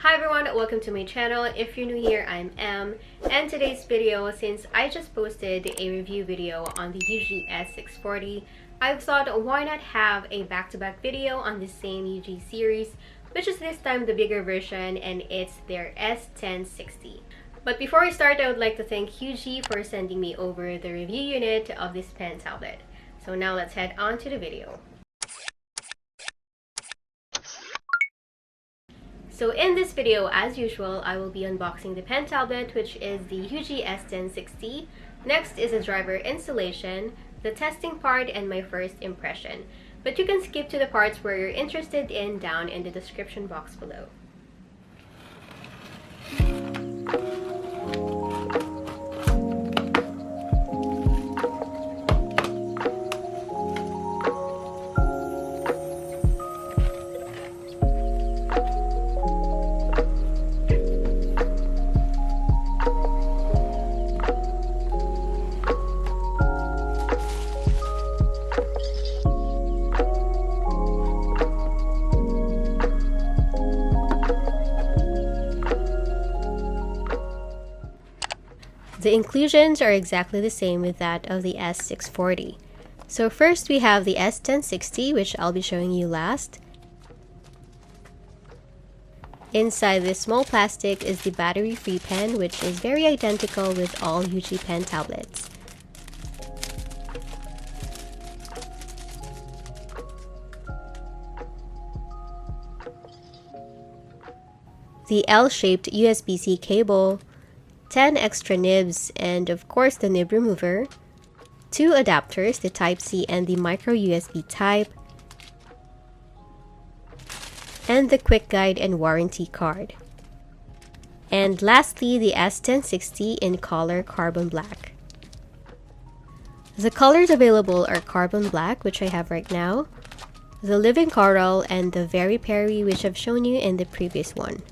Hi everyone, welcome to my channel. If you're new here, I'm Em, and today's video, since I just posted a review video on the Ugee S640, I thought why not have a back-to-back video on the same Ugee series, which is this time the bigger version, and it's their S1060. But before I start, I would like to thank Ugee for sending me over the review unit of this pen tablet. So now let's head on to the video. So in this video, as usual, I will be unboxing the pen tablet, which is the Ugee S1060. Next is a driver installation, the testing part, and my first impression. But you can skip to the parts where you're interested in down in the description box below. The inclusions are exactly the same with that of the S640. So first we have the S1060, which I'll be showing you last. Inside this small plastic is the battery-free pen, which is very identical with all Ugee pen tablets. The L-shaped USB-C cable, 10 extra nibs, and of course the nib remover, 2 adapters, the Type-C and the micro USB type, and the quick guide and warranty card. And lastly, the S1060 in color carbon black. The colors available are carbon black, which I have right now, the living coral, and the very pearly, which I've shown you in the previous one.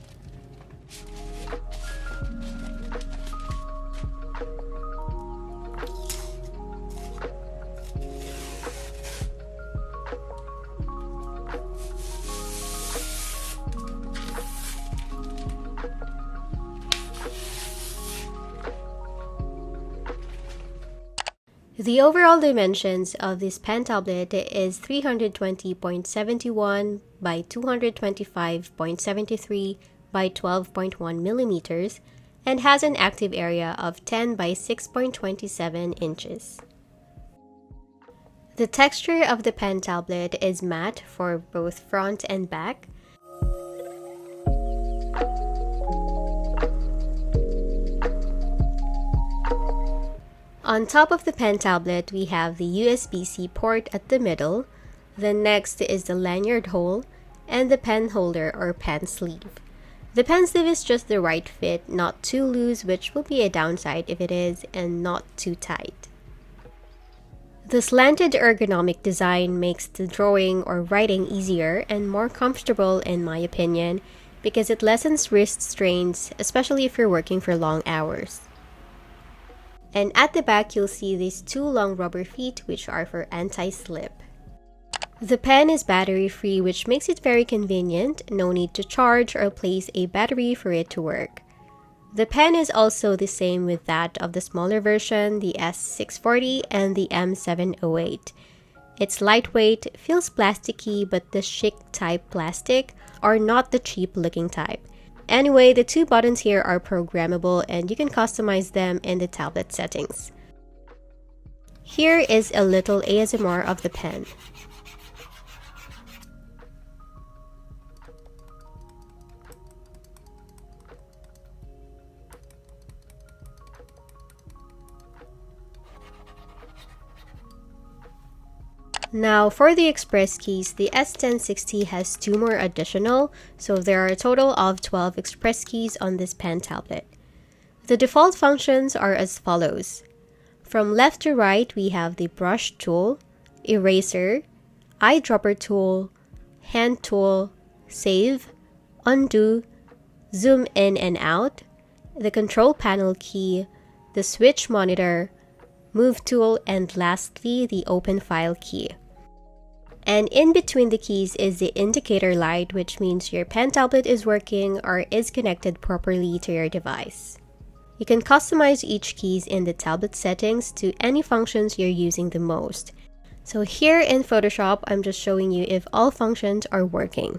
The overall dimensions of this pen tablet is 320.71 by 225.73 by 12.1 millimeters and has an active area of 10 by 6.27 inches. The texture of the pen tablet is matte for both front and back. On top of the pen tablet, we have the USB-C port at the middle. Then next is the lanyard hole and the pen holder or pen sleeve. The pen sleeve is just the right fit, not too loose, which will be a downside if it is, and not too tight. The slanted ergonomic design makes the drawing or writing easier and more comfortable in my opinion because it lessens wrist strains, especially if you're working for long hours. And at the back, you'll see these 2 long rubber feet, which are for anti-slip. The pen is battery-free, which makes it very convenient. No need to charge or place a battery for it to work. The pen is also the same with that of the smaller version, the S640 and the M708. It's lightweight, feels plasticky, but the chic type plastic, or not the cheap looking type. Anyway, the 2 buttons here are programmable and you can customize them in the tablet settings. Here is a little ASMR of the pen. Now for the express keys, the S1060 has 2 more additional, so there are a total of 12 express keys on this pen tablet. The default functions are as follows. From left to right, we have the brush tool, eraser, eyedropper tool, hand tool, save, undo, zoom in and out, the control panel key, the switch monitor, move tool, and lastly, the open file key. And in between the keys is the indicator light, which means your pen tablet is working or is connected properly to your device. You can customize each keys in the tablet settings to any functions you're using the most. So here in Photoshop, I'm just showing you if all functions are working.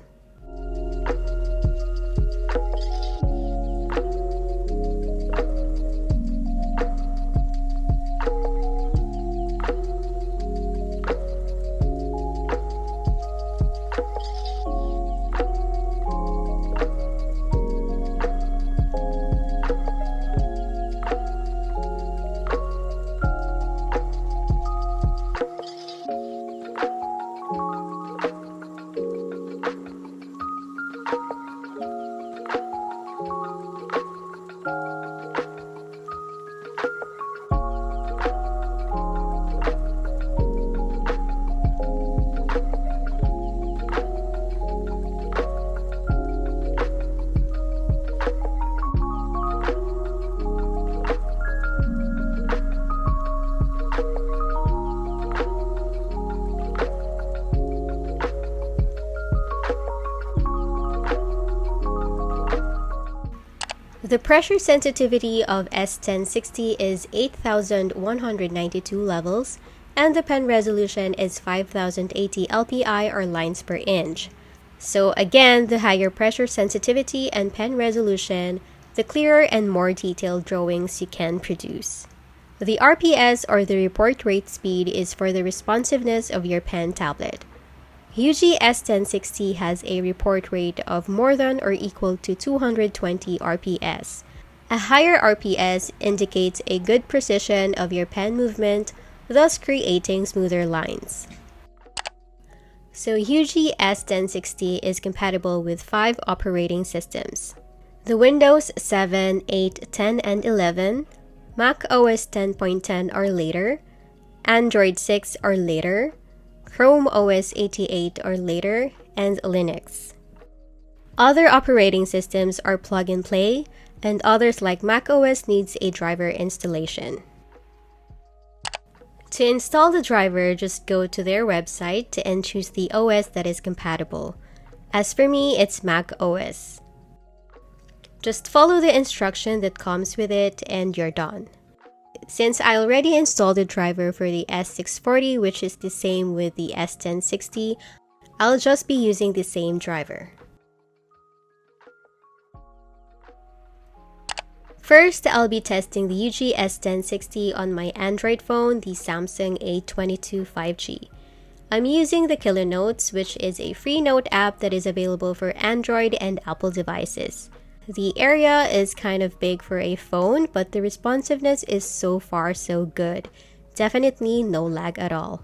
The pressure sensitivity of S1060 is 8,192 levels, and the pen resolution is 5,080 LPI or lines per inch. So again, the higher pressure sensitivity and pen resolution, the clearer and more detailed drawings you can produce. The RPS or the report rate speed is for the responsiveness of your pen tablet. Ugee S1060 has a report rate of more than or equal to 220 RPS. A higher RPS indicates a good precision of your pen movement, thus creating smoother lines. So Ugee S1060 is compatible with 5 operating systems: the Windows 7, 8, 10, and 11, Mac OS 10.10 or later, Android 6 or later, Chrome OS 88 or later, and Linux. Other operating systems are plug-and-play, and others like Mac OS needs a driver installation. To install the driver, just go to their website and choose the OS that is compatible. As for me, it's Mac OS. Just follow the instruction that comes with it and you're done. Since I already installed the driver for the S640, which is the same with the S1060, I'll just be using the same driver. First, I'll be testing the Ugee S1060 on my Android phone, the Samsung A22 5G. I'm using the Killer Notes, which is a free note app that is available for Android and Apple devices. The area is kind of big for a phone, but the responsiveness is so far so good. Definitely no lag at all.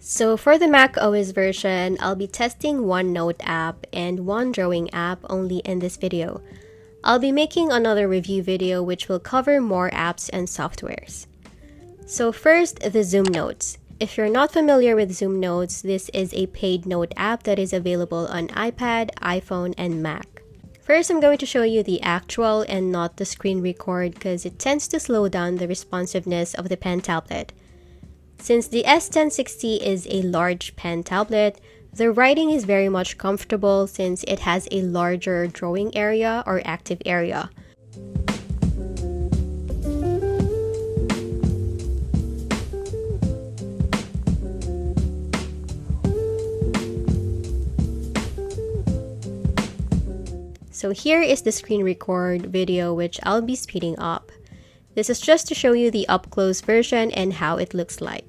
So for the Mac OS version, I'll be testing one Note app and one Drawing app only in this video. I'll be making another review video which will cover more apps and softwares. So first, the Zoom Notes. If you're not familiar with Zoom Notes, this is a paid note app that is available on iPad, iPhone, and Mac. First, I'm going to show you the actual and not the screen record because it tends to slow down the responsiveness of the pen tablet. Since the S1060 is a large pen tablet, the writing is very much comfortable since it has a larger drawing area or active area. So here is the screen record video which I'll be speeding up. This is just to show you the up-close version and how it looks like.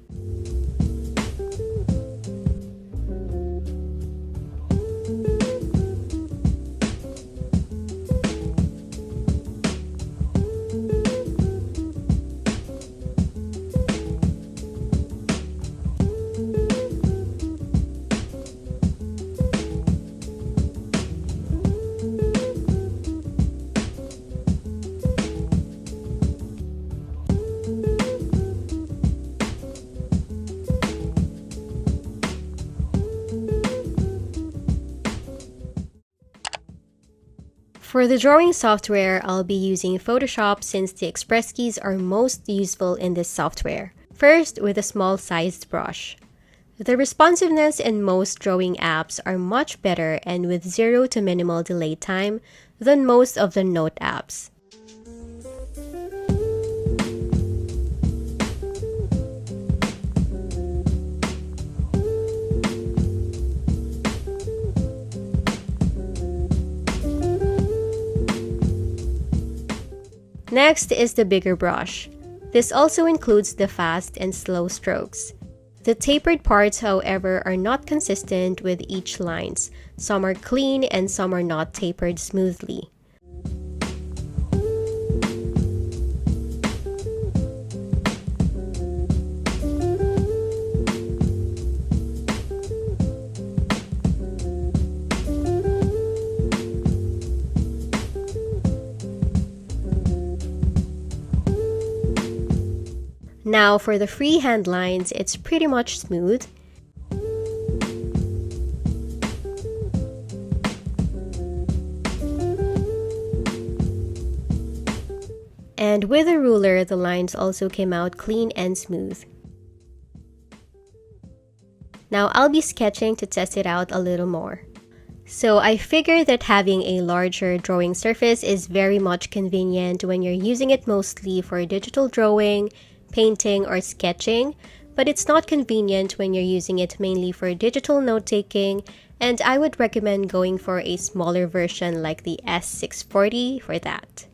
For the drawing software, I'll be using Photoshop since the express keys are most useful in this software. First, with a small-sized brush. The responsiveness in most drawing apps are much better and with 0 to minimal delay time than most of the note apps. Next is the bigger brush. This also includes the fast and slow strokes. The tapered parts, however, are not consistent with each lines. Some are clean and some are not tapered smoothly. Now for the freehand lines, it's pretty much smooth. And with a ruler, the lines also came out clean and smooth. Now I'll be sketching to test it out a little more. So I figured that having a larger drawing surface is very much convenient when you're using it mostly for digital drawing, painting, or sketching, but it's not convenient when you're using it mainly for digital note-taking, and I would recommend going for a smaller version like the S640 for that.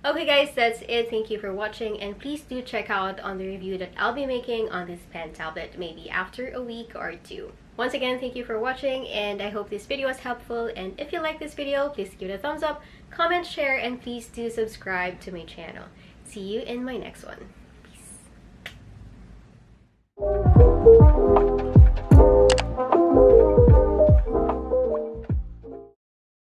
Okay guys, that's it. Thank you for watching, and please do check out on the review that I'll be making on this pen tablet maybe after a week or two. Once again, thank you for watching, and I hope this video was helpful, and if you like this video, please give it a thumbs up, comment, share, and please do subscribe to my channel. See you in my next one.